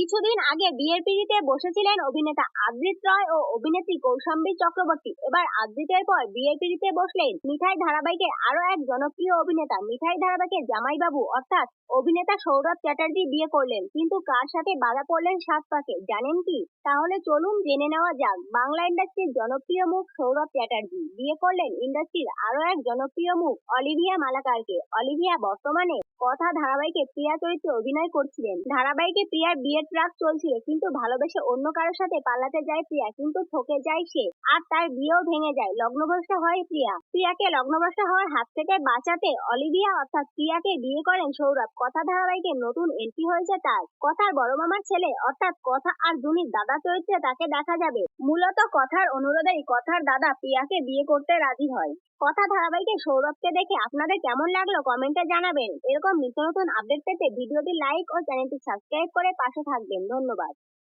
কিছুদিন আগে বিয়ের পিঁড়িতে বসেছিলেন অভিনেতা আদ্রিত রয় ও অভিনেত্রী কৌশাম্বী চক্রবর্তী। এবার আদ্রিতের পর বিয়ের পিঁড়িতে বসলেন মিঠাই ধারাবাহিকের আরো এক জনপ্রিয় অভিনেতা। মিঠাই ধারাবাহিকের জামাইবাবু অর্থাৎ অভিনেতা সৌরভ চ্যাটার্জি বিয়ে করলেন, কিন্তু কার সাথে বাধা পড়লেন সাত পাকে জানেন কি? তাহলে চলুন জেনে নেওয়া যাক। বাংলা ইন্ডাস্ট্রির জনপ্রিয় মুখ সৌরভ চ্যাটার্জি বিয়ে করলেন ইন্ডাস্ট্রির আরো এক জনপ্রিয় মুখ অলিভিয়া মালাকারকে। অলিভিয়া বর্তমানে কথা ধারাবাহিকে প্রিয়া চরিত্রে অভিনয় করছিলেন। ধারাবাহিকে প্রিয়ার বিয়ের ট্রাক চলছিল, কিন্তু ভালোবেসে অন্য কারোর সাথে পালাতে যায় প্রিয়া, কিন্তু ঠকে যায় সে, আর তার বিয়েও ভেঙে যায়। লগ্নভ্রষ্টা হয় প্রিয়া। প্রিয়াকে লগ্নভ্রষ্টা হওয়ার হাত থেকে বাঁচাতে অলিভিয়া অর্থাৎ প্রিয়াকে বিয়ে করেন সৌরভ। কথা ধারাবাহিকে নতুন এন্ট্রি হয়েছে তার। কথার বড় মামার ছেলে অর্থাৎ কথা আর জুনির দাদা চরিত্রে তাকে দেখা যাবে। মূলত কথার অনুরোধেই কথার দাদা প্রিয়াকে বিয়ে করতে রাজি হয়। কথা ধারাবাহিকে সৌরভকে দেখে আপনাদের কেমন লাগলো কমেন্টে জানাবেন। এরকম নিত্য নতুন আপডেট পেতে ভিডিওটি লাইক ও চ্যানেলটি সাবস্ক্রাইব করে পাশে থাকবেন। ধন্যবাদ।